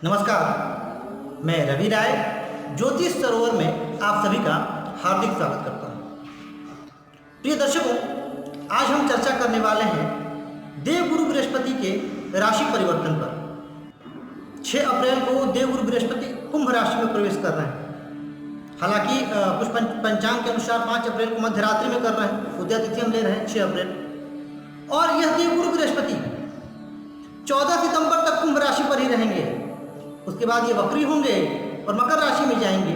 नमस्कार, मैं रवि राय ज्योतिष सरोवर में आप सभी का हार्दिक स्वागत करता हूँ। प्रिय दर्शकों, आज हम चर्चा करने वाले हैं देवगुरु बृहस्पति के राशि परिवर्तन पर। 6 अप्रैल को देवगुरु बृहस्पति कुंभ राशि में प्रवेश कर रहे हैं। हालांकि कुछ पंचांग के अनुसार 5 अप्रैल को मध्यरात्रि में कर रहे हैं, उदय तिथि हम ले रहे हैं 6 अप्रैल। और यह देवगुरु बृहस्पति 14 सितंबर तक कुंभ राशि पर ही रहेंगे। उसके बाद ये वक्री होंगे और मकर राशि में जाएंगे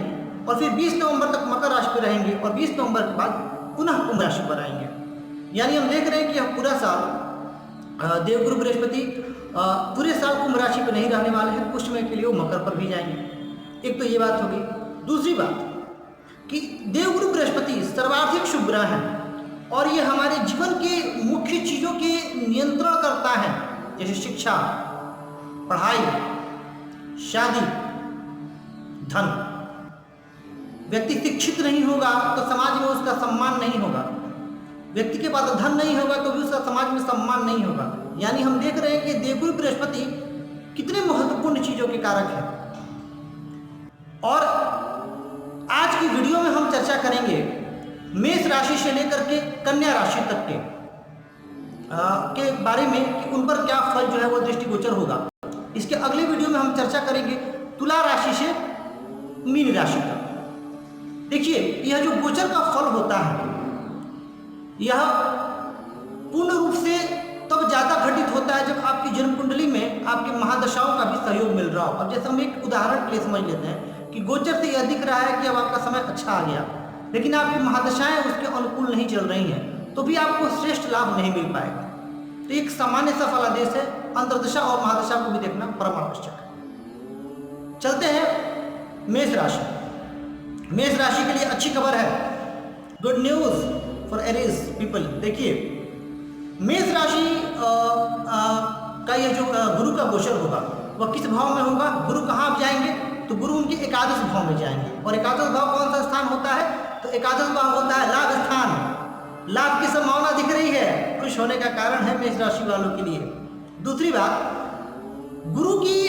और फिर 20 नवंबर तक मकर राशि पर रहेंगे और 20 नवंबर के बाद पुनः कुंभ राशि पर आएंगे। यानी हम देख रहे हैं कि यह पूरा साल देवगुरु बृहस्पति पूरे साल कुंभ राशि पर नहीं रहने वाले हैं, कुछ समय के लिए वो मकर पर भी जाएंगे। एक तो ये बात होगी। दूसरी बात कि देवगुरु बृहस्पति सर्वाधिक शुभ ग्रह है और ये हमारे जीवन के मुख्य चीज़ों के नियंत्रण करता है, जैसे शिक्षा, पढ़ाई, शादी, धन। व्यक्ति शिक्षित नहीं होगा तो समाज में उसका सम्मान नहीं होगा। व्यक्ति के पास धन नहीं होगा तो भी उसका समाज में सम्मान नहीं होगा। यानी हम देख रहे हैं कि देवगुरु बृहस्पति कितने महत्वपूर्ण चीजों के कारक हैं। और आज की वीडियो में हम चर्चा करेंगे मेष राशि से लेकर के कन्या राशि तक के बारे में कि उन पर क्या फल जो है वो दृष्टिगोचर होगा। इसके अगले वीडियो में हम चर्चा करेंगे तुला राशि से मीन राशि तक। देखिए, यह जो गोचर का फल होता है यह पूर्ण रूप से तब ज्यादा घटित होता है जब आपकी जन्म कुंडली में आपके महादशाओं का भी सहयोग मिल रहा हो। अब जैसे हम एक उदाहरण के लिए समझ लेते हैं कि गोचर से यह दिख रहा है कि अब आपका समय अच्छा आ गया, लेकिन आपकी महादशाएं उसके अनुकूल नहीं चल रही हैं, तो भी आपको श्रेष्ठ लाभ नहीं मिल पाएगा। तो एक सामान्य सा फलादेश है, अंतर्दशा और महादशा को भी देखना परम आवश्यक है। चलते हैं मेष राशि। मेष राशि के लिए अच्छी खबर है, good news for Aries people. देखिए, मेष राशि का यह जो गुरु का गोचर होगा वह किस भाव में होगा, गुरु कहाँ जाएंगे, तो गुरु उनके एकादश भाव में जाएंगे। और एकादश भाव कौन सा स्थान होता है, तो एकादश भाव होता है लाभ स्थान। लाभ की संभावना दिख रही है, खुश होने का कारण है मेष राशि वालों के लिए। दूसरी बात, गुरु की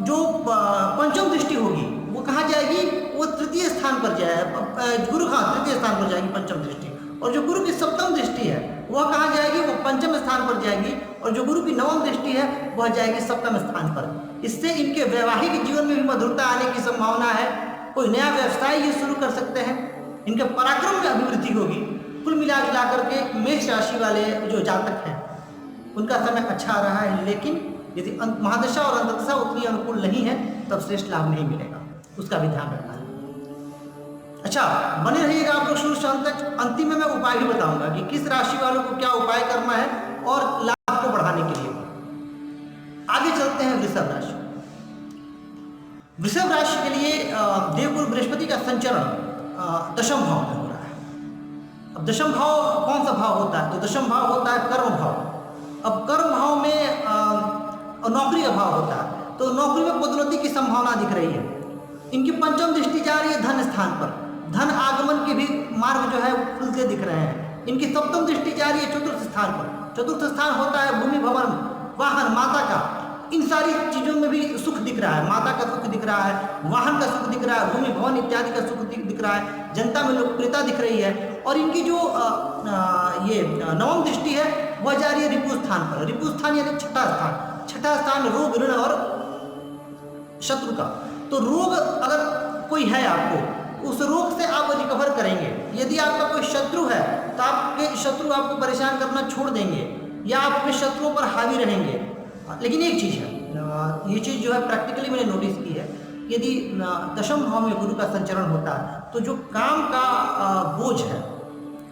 जो पंचम दृष्टि होगी वो कहाँ जाएगी, वो तृतीय स्थान पर जाएगी। गुरु तृतीय स्थान पर जाएगी पंचम दृष्टि। और जो गुरु की सप्तम दृष्टि है वह कहाँ जाएगी, वो पंचम स्थान पर जाएगी। और जो गुरु की नवम दृष्टि है वह जाएगी सप्तम स्थान पर। इससे इनके वैवाहिक जीवन में भी मधुरता आने की संभावना है। कोई नया व्यवसाय ये शुरू कर सकते हैं, इनके पराक्रम में अभिवृद्धि होगी। कुल मिला करके मेष राशि वाले जो जातक हैं उनका समय अच्छा आ रहा है, लेकिन यदि महादशा और अंतर्दशा उतनी अनुकूल नहीं है तब श्रेष्ठ लाभ नहीं मिलेगा, उसका भी ध्यान रखना है। अच्छा, बने रहिएगा आप लोग शुरू से अंत तक। अंतिम में मैं उपाय भी बताऊंगा कि किस राशि वालों को क्या उपाय करना है और लाभ को बढ़ाने के लिए। आगे चलते हैं वृषभ राशि। वृषभ राशि के लिए देवगुरु बृहस्पति का संचरण दशम भाव में हो रहा है। अब दशम भाव कौन सा भाव होता है, तो दशम भाव होता है कर्म भाव। अब कर्म भाव में नौकरी का भाव होता है, तो नौकरी में पदोन्नति की संभावना दिख रही है। इनकी पंचम दृष्टि जा रही है धन स्थान पर, धन आगमन के भी मार्ग जो है खुलते दिख रहे हैं। इनकी सप्तम दृष्टि जा रही है चतुर्थ स्थान पर। चतुर्थ स्थान होता है भूमि, भवन, वाहन, माता का। इन सारी चीजों में भी सुख दिख रहा है। माता का सुख दिख रहा है, वाहन का सुख दिख रहा है, भूमि, भवन इत्यादि का सुख दिख रहा है, जनता में लोकप्रियता दिख रही है। और इनकी जो ये नवम दृष्टि है वह जा रही है रिपु स्थान पर। रिपु स्थान यानी छठा स्थान। छठा स्थान रोग, ऋण और शत्रु का। तो रोग अगर कोई है आपको, उस रोग से आप रिकवर करेंगे। यदि आपका कोई शत्रु है तो आपके शत्रु आपको परेशान करना छोड़ देंगे या आप अपने शत्रुओं पर हावी रहेंगे। लेकिन एक चीज़ है, ये चीज़ जो है प्रैक्टिकली मैंने नोटिस की है, यदि दशम भाव में गुरु का संचरण होता है तो जो काम का बोझ है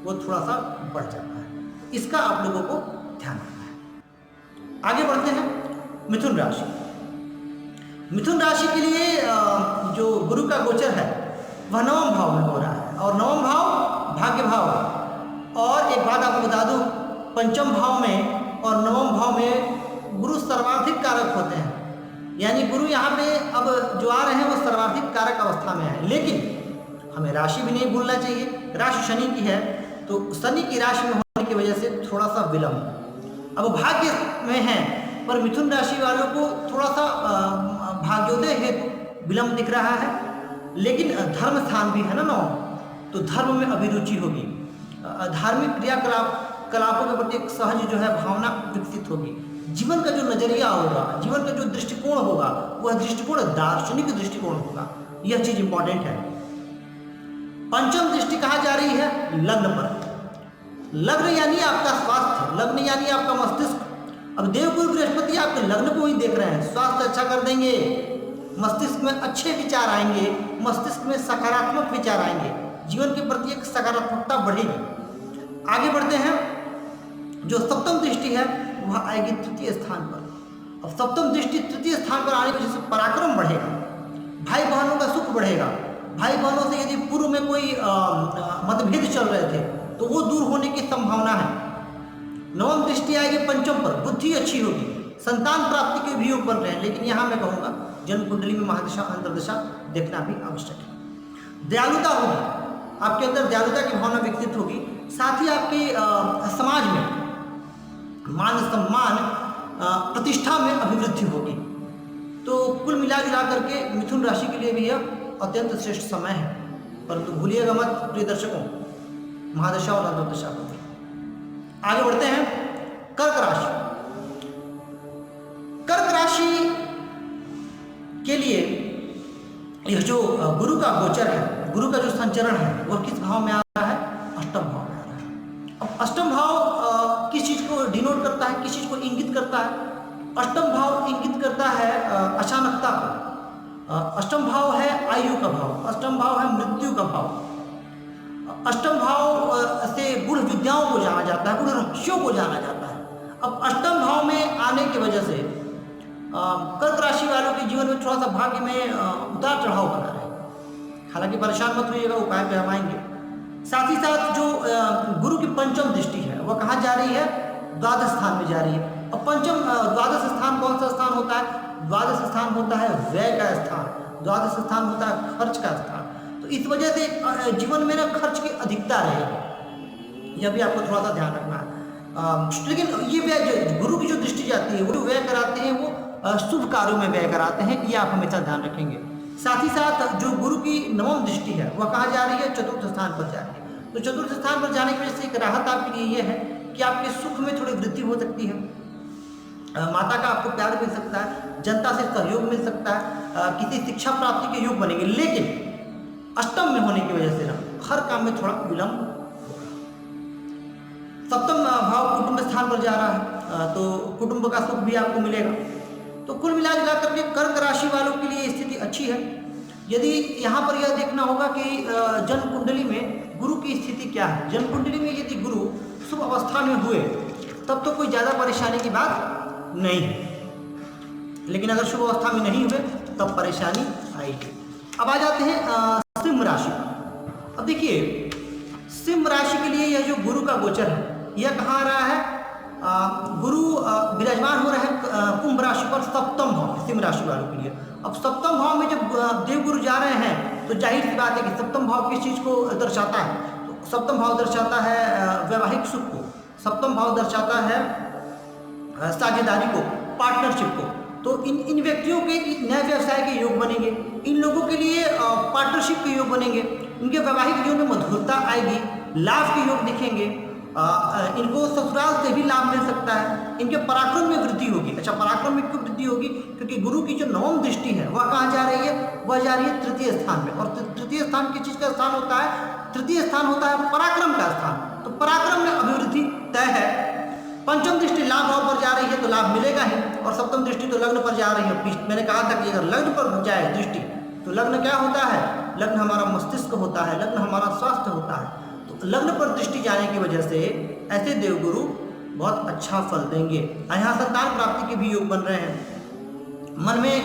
वो थोड़ा सा बढ़ जाता है। इसका आप लोगों को ध्यान रखना है। आगे बढ़ते हैं मिथुन राशि। मिथुन राशि के लिए जो गुरु का गोचर है वह नवम भाव में हो रहा है। और नवम भाव भाग्य भाव है। और एक बात आपको बता दूं, पंचम भाव में और नवम भाव में गुरु सर्वाधिक कारक होते हैं। यानी गुरु यहाँ पे अब जो आ रहे हैं वो सर्वाधिक कारक अवस्था में है। लेकिन हमें राशि भी नहीं भूलना चाहिए। राशि शनि की है, तो शनि की राशि में होने की वजह से थोड़ा सा विलंब। अब भाग्य में है पर मिथुन राशि वालों को थोड़ा सा भाग्योदय हेतु विलंब दिख रहा है, लेकिन धर्म स्थान भी है ना 9, तो धर्म में अभिरुचि होगी, धार्मिक क्रियाकलापों के प्रति एक सहज जो है भावना विकसित होगी, जीवन का जो नजरिया होगा, जीवन का जो दृष्टिकोण होगा, वह दृष्टिकोण दार्शनिक दृष्टिकोण होगा। यह चीज इंपॉर्टेंट है। पंचम दृष्टि कहाँ जा रही है? लग्न पर। लग्न यानी आपका स्वास्थ्य, लग्न यानी आपका मस्तिष्क। अब देवगुरु बृहस्पति आपके लग्न को ही देख रहे हैं, स्वास्थ्य अच्छा कर देंगे, मस्तिष्क में अच्छे विचार आएंगे, मस्तिष्क में सकारात्मक विचार आएंगे, जीवन के प्रति एक सकारात्मकता बढ़ेगी। आगे बढ़ते हैं। जो सप्तम दृष्टि है वह आएगी तृतीय स्थान पर। अब सप्तम दृष्टि तृतीय स्थान पर आने की वजह से पराक्रम बढ़ेगा, भाई बहनों का सुख बढ़ेगा, भाई बहनों से यदि पूर्व में कोई मतभेद चल रहे थे तो वो दूर होने की संभावना है। नवम दृष्टि आएगी पंचम पर, बुद्धि अच्छी होगी, संतान प्राप्ति के भी योग बन रहे हैं, लेकिन यहाँ मैं कहूँगा जन्म कुंडली में महादशा अंतर्दशा देखना भी आवश्यक है। दयालुता होगी, आपके अंदर दयालुता की भावना विकसित होगी, साथ ही आपके समाज में मान सम्मान प्रतिष्ठा में अभिवृद्धि होगी। तो कुल मिला जुला करके मिथुन राशि के लिए भी यह अत्यंत श्रेष्ठ समय है। परंतु भूलिएगा मत प्रिय दर्शकों, महादशा और अंतर्दशा को। आगे बढ़ते हैं। कर्क राशि। कर्क राशि के लिए यह जो गुरु का गोचर है, गुरु का जो संचरण है, वह किस भाव में आ रहा है? अष्टम भाव में आ रहा है। अब अष्टम भाव किस चीज को डिनोट करता है, किस चीज को इंगित करता है? अष्टम भाव इंगित करता है अचानकता को। अष्टम भाव है आयु का भाव, अष्टम भाव है मृत्यु का भाव, अष्टम भाव से गुण विद्याओं को जाना जाता है, गुण रहस्यों को जाना जाता है। अब अष्टम भाव में आने की वजह से कर्क राशि वालों के जीवन में थोड़ा सा भाग्य में उतार चढ़ाव बना रहे। हालांकि परेशान मत होइएगा, उपाय पे हम आएंगे। साथ ही साथ जो गुरु की पंचम दृष्टि है वह कहाँ जा रही है? द्वादश स्थान में जा रही है। अब पंचम द्वादश स्थान कौन सा स्थान होता है? द्वादश स्थान होता है व्यय का स्थान, द्वादश स्थान होता है खर्च का स्थान। तो इस वजह से जीवन में ना खर्च की अधिकता रहेगी, यह भी आपको थोड़ा सा ध्यान रखना है। लेकिन ये व्यय गुरु की जो दृष्टि जाती है, गुरु व्यय कराते हैं, वो शुभ कार्यों में व्यय कराते हैं, ये आप हमेशा ध्यान रखेंगे। साथ ही साथ जो गुरु की नवम दृष्टि है वह कहाँ जा रही है? चतुर्थ स्थान पर जा रही है। तो चतुर्थ स्थान पर जाने की वजह से एक राहत आपके लिए ये है कि आपके सुख में थोड़ी वृद्धि हो सकती है, माता का आपको प्यार मिल सकता है, जनता से सहयोग मिल सकता है, किसी शिक्षा प्राप्ति के योग बनेंगे। लेकिन अष्टम में होने की वजह से ना हर काम में थोड़ा विलंब होगा। सप्तम भाव कुटुंब स्थान पर जा रहा है, तो कुटुंब का सुख भी आपको मिलेगा। तो कुल मिला जुला करके कर्क राशि वालों के लिए स्थिति अच्छी है। यदि यहाँ पर यह देखना होगा कि जन्म कुंडली में गुरु की स्थिति क्या है। जन्म कुंडली में यदि गुरु शुभ अवस्था में हुए तब तो कोई ज़्यादा परेशानी की बात नहीं है, लेकिन अगर शुभ अवस्था में नहीं हुए तब परेशानी आएगी। अब आ जाते हैं सिंह राशि। अब देखिए सिंह राशि के लिए यह जो गुरु का गोचर है यह कहाँ आ रहा है? गुरु विराजमान हो रहे हैं कुंभ राशि पर, सप्तम भाव सिंह राशि वालों के लिए। अब सप्तम भाव में जब देवगुरु जा रहे हैं तो जाहिर सी बात है कि सप्तम भाव किस चीज़ को दर्शाता है? तो सप्तम भाव दर्शाता है वैवाहिक सुख को, सप्तम भाव दर्शाता है साझेदारी को, पार्टनरशिप को। तो इन व्यक्तियों के नए व्यवसाय के योग बनेंगे, इन लोगों के लिए पार्टनरशिप के योग बनेंगे, इनके वैवाहिक जीवन में मधुरता आएगी, लाभ के योग दिखेंगे, इनको ससुराल से भी लाभ मिल सकता है, इनके पराक्रम में वृद्धि होगी। अच्छा, पराक्रम में क्यों वृद्धि होगी? क्योंकि गुरु की जो नवम दृष्टि है वह कहाँ जा रही है? वह जा रही है तृतीय स्थान में। और तृतीय स्थान किस चीज़ का स्थान होता है? तृतीय स्थान होता है पराक्रम का स्थान। तो पराक्रम में अभिवृद्धि तय है। पंचम दृष्टि लाभ भाव पर जा रही है तो लाभ मिलेगा ही, और सप्तम दृष्टि तो लग्न पर जा रही है। मैंने कहा था कि अगर लग्न पर जाए दृष्टि तो लग्न क्या होता है? लग्न हमारा मस्तिष्क होता है, लग्न हमारा स्वास्थ्य होता है। तो लग्न पर दृष्टि जाने की वजह से ऐसे देवगुरु बहुत अच्छा फल देंगे। यहाँ संतान प्राप्ति के भी योग बन रहे हैं, मन में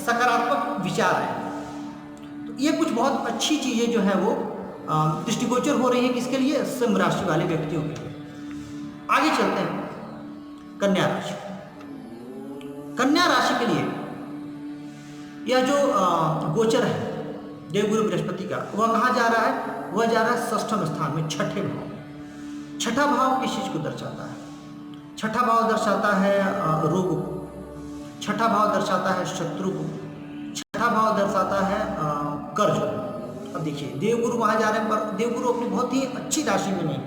सकारात्मक विचार है। तो ये कुछ बहुत अच्छी चीज़ें जो है वो दृष्टिगोचर हो रही है किसके लिए? सिंह राशि वाले व्यक्तियों के लिए। आगे चलते हैं कन्या राशि। कन्या राशि के लिए यह जो गोचर है देवगुरु बृहस्पति का, वह कहाँ जा रहा है? वह जा रहा है षष्ठम स्थान में, छठे भाव। छठा भाव किस चीज़ को दर्शाता है? छठा भाव दर्शाता है रोग को, छठा भाव दर्शाता है शत्रु को, छठा भाव दर्शाता है कर्ज। अब देखिए देवगुरु वहाँ जा रहे हैं, पर देवगुरु अपनी बहुत ही अच्छी राशि में नहीं,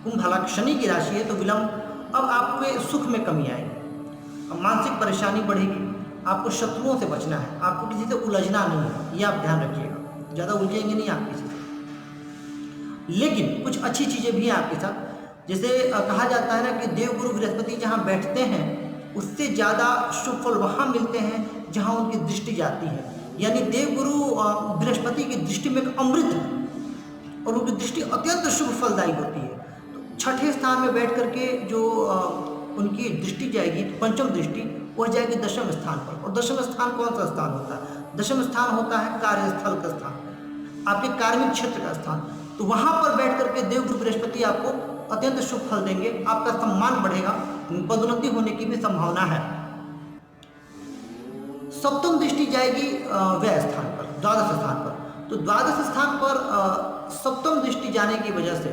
कुंभ हालांकि शनि की राशि है तो विलंब। अब आपके सुख में कमी आएगी, अब मानसिक परेशानी बढ़ेगी, आपको शत्रुओं से बचना है, आपको किसी से उलझना नहीं है, ये आप ध्यान रखिएगा, ज़्यादा उलझेंगे नहीं आप किसी से। लेकिन कुछ अच्छी चीज़ें भी हैं आपके साथ, जैसे कहा जाता है ना कि देवगुरु बृहस्पति जहाँ बैठते हैं उससे ज़्यादा शुभ फल वहाँ मिलते हैं जहाँ उनकी दृष्टि जाती है। यानी देवगुरु बृहस्पति की दृष्टि में एक अमृत है और उनकी दृष्टि अत्यंत शुभ फलदायी होती है। तो छठे स्थान में बैठ करके जो उनकी दृष्टि जाएगी, पंचम दृष्टि वह जाएगी दशम स्थान पर। और दशम स्थान कौन सा स्थान होता है? दशम स्थान होता है कार्यस्थल का स्थान, आपके कार्मिक क्षेत्र का स्थान। तो वहाँ पर बैठ करके देवगुरु बृहस्पति आपको अत्यंत शुभ फल देंगे, आपका सम्मान बढ़ेगा, पदोन्नति होने की भी संभावना है। सप्तम दृष्टि जाएगी व्यय स्थान पर, द्वादश स्थान पर। तो द्वादश स्थान पर सप्तम दृष्टि जाने की वजह से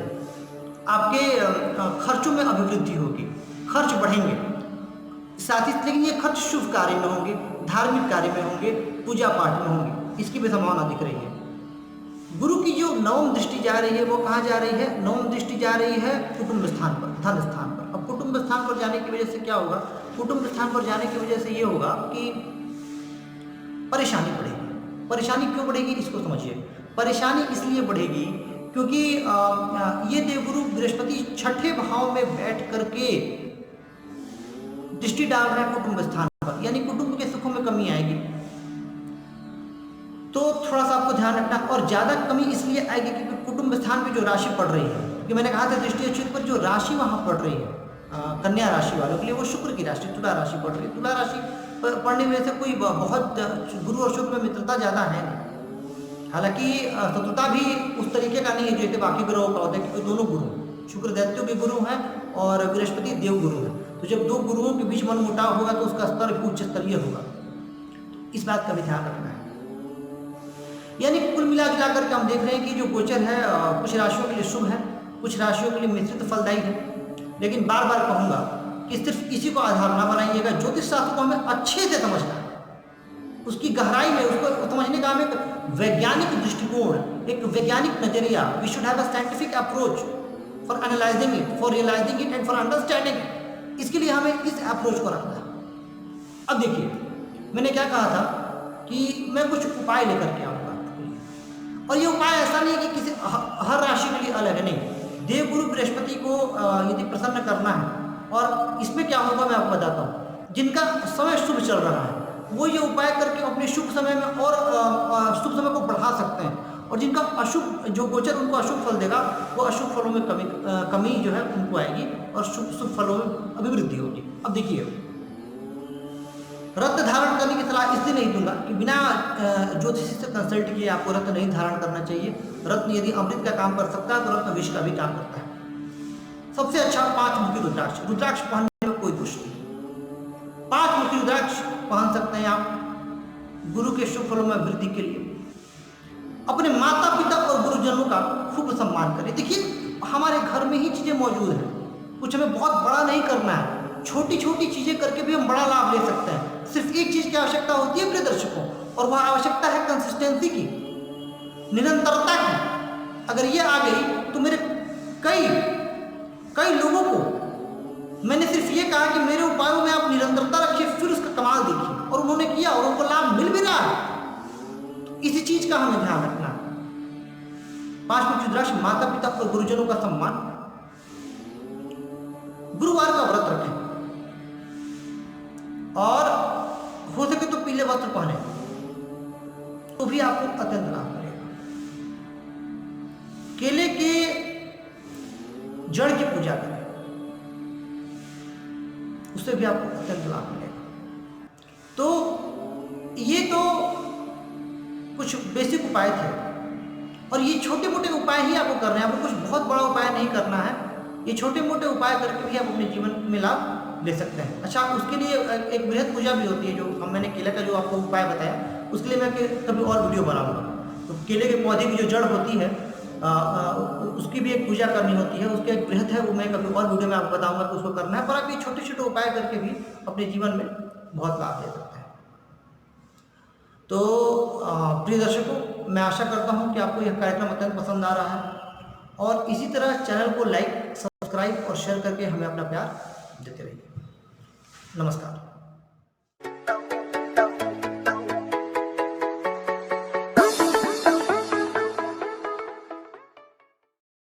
आपके खर्चों में अभिवृद्धि होगी, खर्च बढ़ेंगे साथ ही, लेकिन ये खर्च शुभ कार्य में होंगे, धार्मिक कार्य में होंगे, पूजा पाठ में होंगे, इसकी भी संभावना दिख रही है। गुरु की जो नवम दृष्टि जा रही है वो कहाँ जा रही है? नवम दृष्टि जा रही है कुटुंब स्थान पर, धन स्थान पर। अब कुटुंब स्थान पर जाने की वजह से क्या होगा? कुटुंब स्थान पर जाने की वजह से ये होगा कि परेशानी बढ़ेगी। परेशानी क्यों बढ़ेगी इसको समझिए। परेशानी इसलिए बढ़ेगी क्योंकि ये देवगुरु बृहस्पति छठे भाव में बैठ करके दृष्टि डाल रहे हैं कुटुंब स्थान पर, यानी कुटुंब के सुखों में कमी आएगी। तो थोड़ा सा आपको ध्यान रखना, और ज़्यादा कमी इसलिए आएगी क्योंकि कुटुंब स्थान पे जो राशि पड़ रही है, कि मैंने कहा था दृष्टि अच्युत पर जो राशि वहाँ पड़ रही है कन्या राशि वालों के लिए वो शुक्र की राशि तुला राशि पड़ रही है। तुला राशि पढ़ने में से कोई बहुत गुरु और शुक्र में मित्रता ज़्यादा है नहीं, हालांकि शत्रुता भी उस तरीके का नहीं है जैसे बाकी ग्रहों का होता है, क्योंकि दोनों गुरु, शुक्र दैत्यों के गुरु हैं और बृहस्पति देव गुरु हैं। तो जब दो गुरुओं के बीच मनमुटाव होगा तो उसका स्तर भी उच्च स्तरीय होगा, इस बात का भी ध्यान रखना है। यानी कुल मिला जुला करके हम देख रहे हैं कि जो गोचर है कुछ राशियों के लिए शुभ है, कुछ राशियों के लिए मिश्रित फलदायी है। लेकिन बार बार कहूँगा कि सिर्फ इसी को आधार ना बनाइएगा, ज्योतिष शास्त्र को हमें अच्छे से समझना है, उसकी गहराई में उसको समझने का हमें एक वैज्ञानिक दृष्टिकोण, एक वैज्ञानिक नजरिया, we should have a scientific approach for analysing it, for realising it and for understanding it. इसके लिए हमें इस अप्रोच को रखना है। अब देखिए मैंने क्या कहा था कि मैं कुछ उपाय लेकर के आऊँगा, और ये उपाय ऐसा नहीं कि किसी हर राशि के लिए अलग है, नहीं। देवगुरु बृहस्पति को यदि प्रसन्न करना है, और इसमें क्या होगा मैं आपको बताता हूँ। जिनका समय शुभ चल रहा है वो ये उपाय करके अपने शुभ समय में और शुभ समय को बढ़ा सकते हैं, और जिनका अशुभ जो गोचर उनको अशुभ फल देगा वो अशुभ फलों में कमी जो है उनको आएगी और शुभ फलों में अभिवृद्धि होगी। अब देखिए रत्न धारण करने की सलाह इसलिए नहीं दूंगा कि बिना ज्योतिषी से कंसल्ट किए आपको रत्न नहीं धारण करना चाहिए। रत्न यदि अमृत का काम कर सकता है तो रत्न विष का भी काम करता है। सबसे अच्छा 5 मुखी रुद्राक्ष, रुद्राक्ष पहनने में कोई दोष नहीं, 5 मुखी रुद्राक्ष पहन सकते हैं आप गुरु के शुभ फलों में वृद्धि के लिए। अपने माता पिता और गुरुजनों का खूब सम्मान करें। देखिए हमारे घर में ही चीज़ें मौजूद हैं, कुछ हमें बहुत बड़ा नहीं करना है, छोटी छोटी चीज़ें करके भी हम बड़ा लाभ ले सकते हैं। सिर्फ एक चीज़ की आवश्यकता होती है प्रिय दर्शकों, और वह आवश्यकता है कंसिस्टेंसी की, निरंतरता की। अगर ये आ गई तो मेरे कई लोगों को मैंने सिर्फ ये कहा कि मेरे उपायों में आप निरंतरता रखिए, फिर उसका कमाल देखिए, और उन्होंने किया और उनको लाभ मिल भी रहा है। तो इसी चीज का हमें ध्यान रखना है। 5 मुखी रुद्राक्ष, माता पिता और गुरुजनों का सम्मान, गुरुवार का व्रत रखें, और हो सके तो पीले वस्त्र पहने, तो भी आपको अत्यंत लाभ मिलेगा। केले के जड़ की पूजा करें, उससे भी आपको अत्यंत लाभ मिलेगा। तो ये तो कुछ बेसिक उपाय थे, और ये छोटे मोटे उपाय ही आपको करने हैं, आपको कुछ बहुत बड़ा उपाय नहीं करना है। ये छोटे मोटे उपाय करके भी आप अपने जीवन में लाभ ले सकते हैं। अच्छा, उसके लिए एक बृहद पूजा भी होती है, जो मैंने केले का जो आपको उपाय बताया, उसके लिए मैं कभी और वीडियो बनाऊंगा। तो केले के पौधे की जो जड़ होती है उसकी भी एक पूजा करनी होती है, उसके एक बृहद है, वो मैं कभी और वीडियो में आपको बताऊंगा कि उसको करना है। पर आप ये छोटे छोटे उपाय करके भी अपने जीवन में बहुत लाभ ले सकते हैं। तो प्रिय दर्शकों, मैं आशा करता हूं कि आपको यह कार्यक्रम अत्यंत पसंद आ रहा है और इसी तरह चैनल को लाइक, सब्सक्राइब और शेयर करके हमें अपना प्यार देते रहिए। नमस्कार।